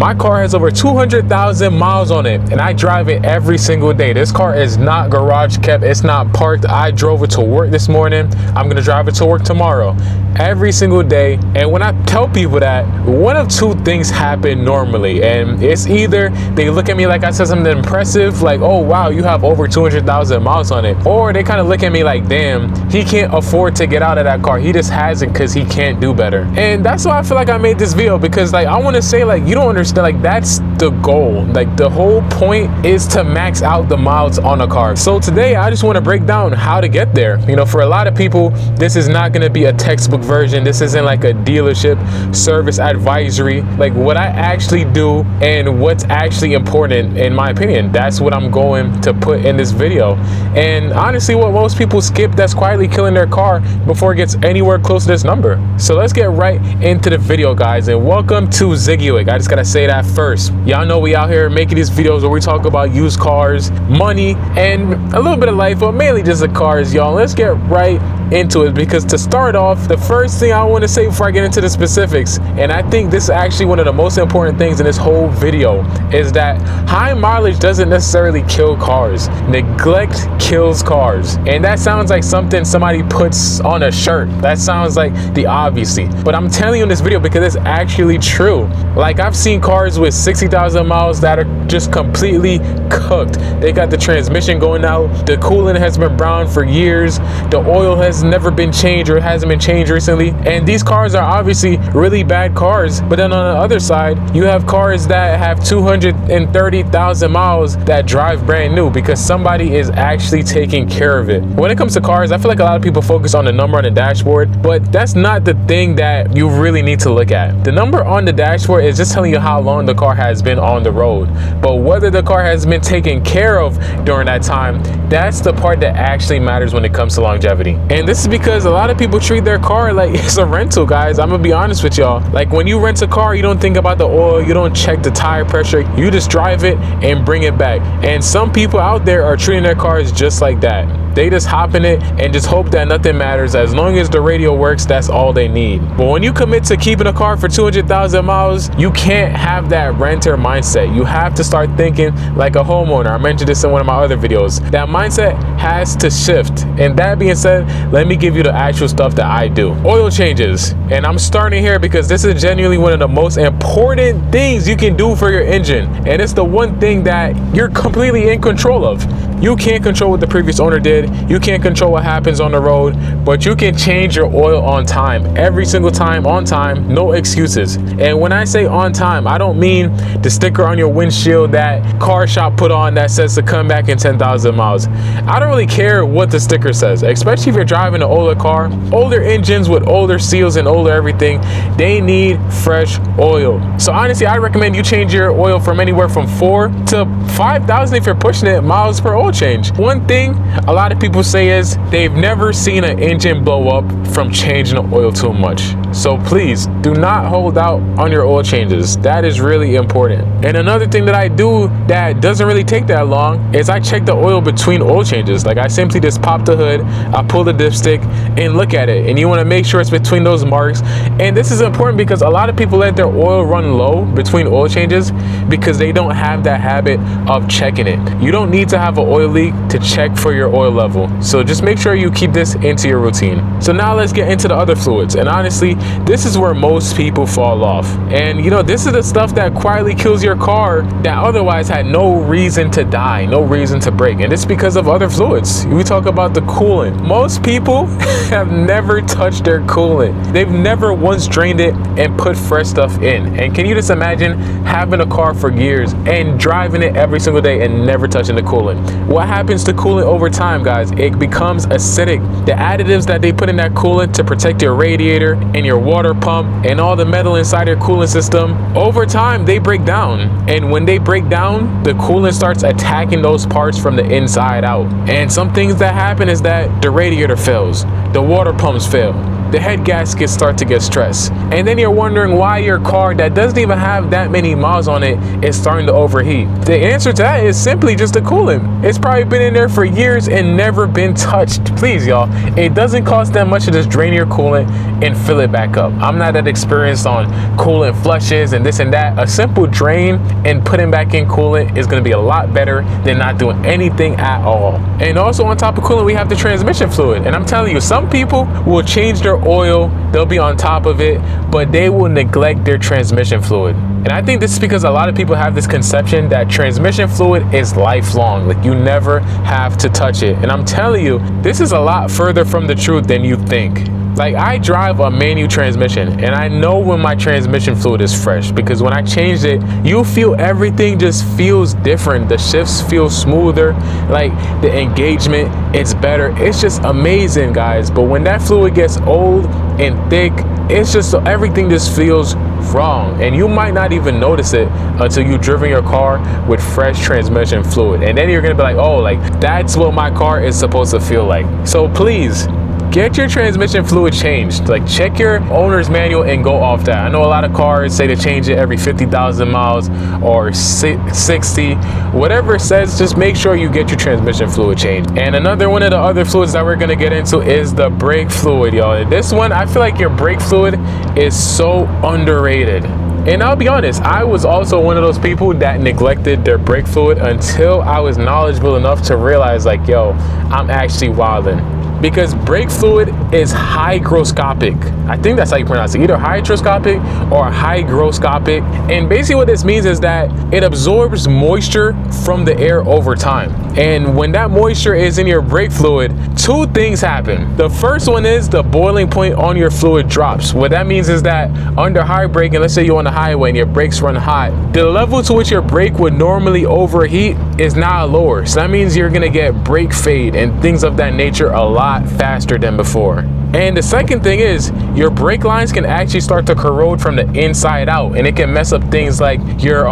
My car has over 200,000 miles on it, and I drive it every single day. This car is not garage kept, it's not parked. I drove it to work this morning. I'm gonna drive it to work tomorrow, every single day. And when I tell people that, one of two things happen normally, and it's either they look at me like I said something impressive, like, oh wow, you have over 200,000 miles on it, or they kind of look at me like, damn, he can't afford to get out of that car, he just hasn't because he can't do better. And that's why I feel like I made this video, because like I want to say, like, you don't understand, like that's the goal. Like the whole point is to max out the miles on a car. So today I just want to break down how to get there. You know, for a lot of people, this is not going to be a textbook version. This isn't like a dealership service advisory, like what I actually do and what's actually important in my opinion. That's what I'm going to put in this video. And honestly, what most people skip that's quietly killing their car before it gets anywhere close to this number. So let's get right into the video, guys, and welcome to Zigiwik. I just gotta say that first. Y'all know we out here making these videos where we talk about used cars, money, and a little bit of life, but mainly just the cars, y'all. Let's get right into it, because to start off, the first thing I want to say before I get into the specifics, and I think this is actually one of the most important things in this whole video, is that high mileage doesn't necessarily kill cars. Neglect kills cars. And that sounds like something somebody puts on a shirt. That sounds like the obviously, but I'm telling you in this video because it's actually true. Like I've seen cars with 60,000 miles that are just completely cooked. They got the transmission going out, the coolant has been brown for years, the oil has never been changed or hasn't been changed recently, and these cars are obviously really bad cars. But then on the other side, you have cars that have 230,000 miles that drive brand new because somebody is actually taking care of it. When it comes to cars, I feel like a lot of people focus on the number on the dashboard, but that's not the thing that you really need to look at. The number on the dashboard is just telling you how long the car has been on the road, but whether the car has been taken care of during that time, that's the part that actually matters when it comes to longevity. And this is because a lot of people treat their car like it's a rental, guys. I'm gonna be honest with y'all. Like when you rent a car, you don't think about the oil, you don't check the tire pressure, you just drive it and bring it back. And some people out there are treating their cars just like that. They just hop in it and just hope that nothing matters. As long as the radio works, that's all they need. But when you commit to keeping a car for 200,000 miles, you can't have that renter mindset. You have to start thinking like a homeowner. I mentioned this in one of my other videos. That mindset has to shift. And that being said, let me give you the actual stuff that I do. Oil changes. And I'm starting here because this is genuinely one of the most important things you can do for your engine. And it's the one thing that you're completely in control of. You can't control what the previous owner did. You can't control what happens on the road, but you can change your oil on time. Every single time, on time, no excuses. And when I say on time, I don't mean the sticker on your windshield that car shop put on that says to come back in 10,000 miles. I don't really care what the sticker says, especially if you're driving an older car. Older engines with older seals and older everything, they need fresh oil. So honestly, I recommend you change your oil from anywhere from 4 to 5,000 if you're pushing it miles per oil change. One thing a lot of people say is they've never seen an engine blow up from changing the oil too much. So please do not hold out on your oil changes. That is really important. And another thing that I do that doesn't really take that long is I check the oil between oil changes. Like I simply just pop the hood, I pull the dipstick and look at it, and you want to make sure it's between those marks. And this is important because a lot of people let their oil run low between oil changes because they don't have that habit of checking it. You don't need to have an oil leak to check for your oil level, so just make sure you keep this into your routine. So now let's get into the other fluids, and honestly, this is where most people fall off. And you know, this is the stuff that quietly kills your car that otherwise had no reason to die, no reason to break, and it's because of other fluids. We talk about the coolant. Most people have never touched their coolant. They've never once drained it and put fresh stuff in. And can you just imagine having a car for years and driving it every single day and never touching the coolant? What happens to coolant over time, guys? It becomes acidic. The additives that they put in that coolant to protect your radiator and your water pump and all the metal inside your coolant system, over time they break down. And when they break down, the coolant starts attacking those parts from the inside out. And some things that happen is that the radiator fails, the water pumps fail, the head gaskets start to get stressed, and then you're wondering why your car that doesn't even have that many miles on it is starting to overheat. The answer to that is simply just the coolant. It's probably been in there for years and never been touched. Please, y'all, it doesn't cost that much to just drain your coolant and fill it back up. I'm not that experienced on coolant flushes and this and that. A simple drain and putting back in coolant is going to be a lot better than not doing anything at all. And also on top of coolant, we have the transmission fluid. And I'm telling you, some people will change their oil, they'll be on top of it, but they will neglect their transmission fluid. And I think this is because a lot of people have this conception that transmission fluid is lifelong, like you never have to touch it. And I'm telling you, this is a lot further from the truth than you think. Like, I drive a manual transmission and I know when my transmission fluid is fresh, because when I changed it, you feel everything just feels different. The shifts feel smoother, like the engagement, it's better. It's just amazing, guys. But when that fluid gets old and thick, it's just everything just feels wrong, and you might not even notice it until you've driven your car with fresh transmission fluid, and then you're gonna be like, oh, like that's what my car is supposed to feel like. So please get your transmission fluid changed. Like, check your owner's manual and go off that. I know a lot of cars say to change it every 50,000 miles or 60, whatever it says. Just make sure you get your transmission fluid changed. And another one of the other fluids that we're gonna get into is the brake fluid, y'all. This one, I feel like your brake fluid is so underrated. And I'll be honest, I was also one of those people that neglected their brake fluid until I was knowledgeable enough to realize, like, yo, I'm actually wilding. Because brake fluid is hygroscopic. I think that's how you pronounce it, either hydroscopic or hygroscopic. And basically what this means is that it absorbs moisture from the air over time. And when that moisture is in your brake fluid, two things happen. The first one is the boiling point on your fluid drops. What that means is that under high braking, let's say you're on the highway and your brakes run hot, the level to which your brake would normally overheat is now lower. So that means you're gonna get brake fade and things of that nature a lot faster than before. And the second thing is your brake lines can actually start to corrode from the inside out, and it can mess up things like your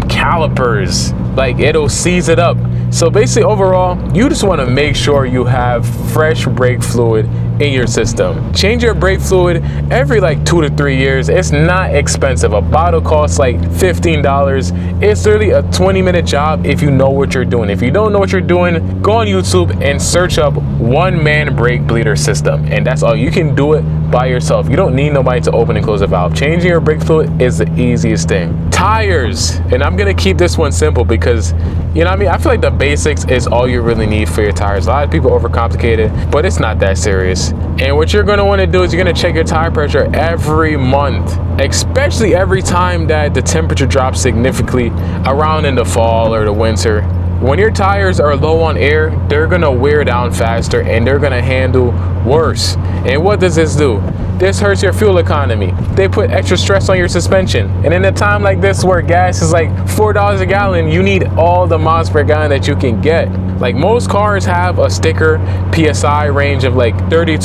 calipers. Like, it'll seize it up. So basically, overall, you just want to make sure you have fresh brake fluid in your system. Change your brake fluid every like 2 to 3 years. It's not expensive. A bottle costs like $15. It's literally a 20-minute job if you know what you're doing. If you don't know what you're doing, go on YouTube and search up one-man brake bleeder system, and that's all. You can do it by yourself. You don't need nobody to open and close a valve. Changing your brake fluid is the easiest thing. Tires, and I'm gonna keep this one simple because, you know what I mean, I feel like the basics is all you really need for your tires. A lot of people overcomplicate it, but it's not that serious. And what you're gonna wanna do is you're gonna check your tire pressure every month, especially every time that the temperature drops significantly around in the fall or the winter. When your tires are low on air, they're gonna wear down faster and they're gonna handle worse. And what does this do? This hurts your fuel economy. They put extra stress on your suspension. And in a time like this where gas is like $4 a gallon, you need all the miles per gallon that you can get. Like, most cars have a sticker PSI range of like 32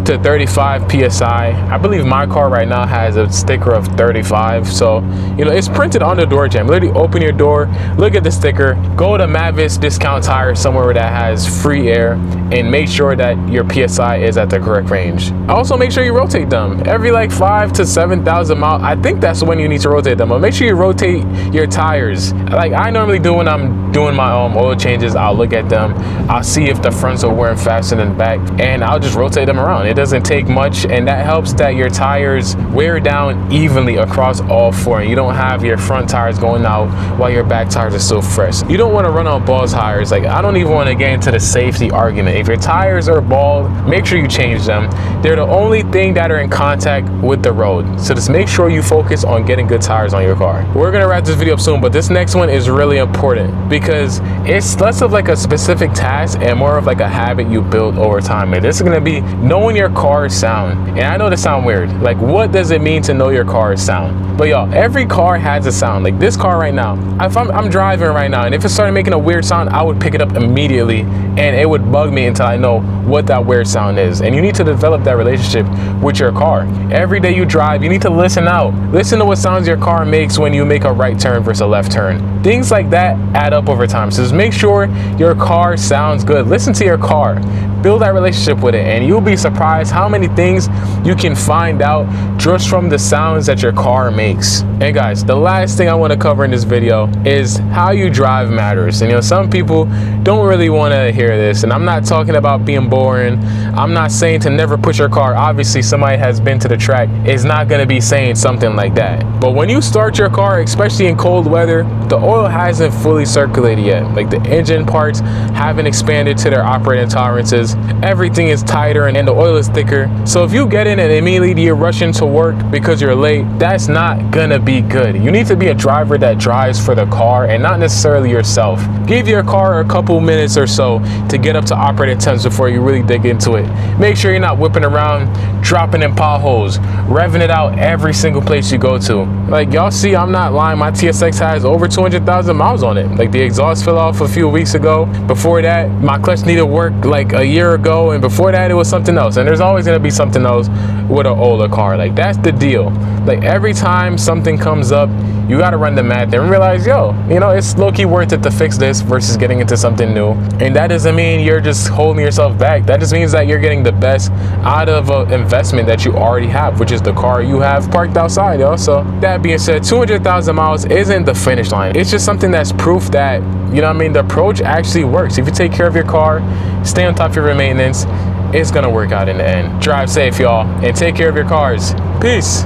to 35 PSI. I believe my car right now has a sticker of 35. So, you know, it's printed on the door jamb. Literally open your door, look at the sticker, go to Mavis Discount Tire somewhere that has free air, and make sure that your PSI is at the correct range. Also, make sure you rotate them every like 5 to 7,000 miles. I think that's when you need to rotate them, but make sure you rotate your tires. Like I normally do when I'm doing my oil changes. I'll look at them, I'll see if the fronts are wearing faster than the back, and I'll just rotate them around. It doesn't take much, and that helps that your tires wear down evenly across all four, and you don't have your front tires going out while your back tires are still fresh. You don't want to run on bald tires. Like, I don't even want to get into the safety argument. If your tires are bald, make sure you change them. They're the only thing that are in contact with the road. So just make sure you focus on getting good tires on your car. We're gonna wrap this video up soon, but this next one is really important because it's less of like a specific task and more of like a habit you build over time. And this is gonna be knowing your car's sound. And I know this sounds weird. Like, what does it mean to know your car's sound? But y'all, every car has a sound. Like this car right now, if I'm driving right now, and if it started making a weird sound, I would pick it up immediately and it would bug me until I know what that weird sound is. And you need to develop that relationship with your car. Every day you drive, you need to listen out. Listen to what sounds your car makes when you make a right turn versus a left turn. Things like that add up over time. So just make sure your car sounds good. Listen to your car. Build that relationship with it, and you'll be surprised how many things you can find out just from the sounds that your car makes. And guys, the last thing I want to cover in this video is how you drive matters. And some people don't really want to hear this, and I'm not talking about being boring. I'm not saying to never push your car. Obviously, somebody has been to the track is not going to be saying something like that. But when you start your car, especially in cold weather, the oil hasn't fully circulated yet. Like, the engine parts haven't expanded to their operating tolerances. Everything is tighter and the oil is thicker. So if you get in and immediately you're rushing to work because you're late, that's not gonna be good. You need to be a driver that drives for the car and not necessarily yourself. Give your car a couple minutes or so to get up to operating temps before you really dig into it. Make sure you're not whipping around, dropping in potholes, revving it out every single place you go to. Like, y'all see, I'm not lying, my TSX has over 200,000 miles on it. Like, the exhaust fell off a few weeks ago. Before that, my clutch needed work like a year ago, and before that it was something else. And there's always going to be something else with an older car. Like, that's the deal. Like, every time something comes up, you got to run the math and realize, it's low-key worth it to fix this versus getting into something new. And that doesn't mean you're just holding yourself back. That just means that you're getting the best out of an investment that you already have, which is the car you have parked outside, yo. So that being said, 200,000 miles isn't the finish line. It's just something that's proof that, the approach actually works. If you take care of your car, stay on top of your maintenance, it's gonna work out in the end. Drive safe, y'all, and take care of your cars. Peace.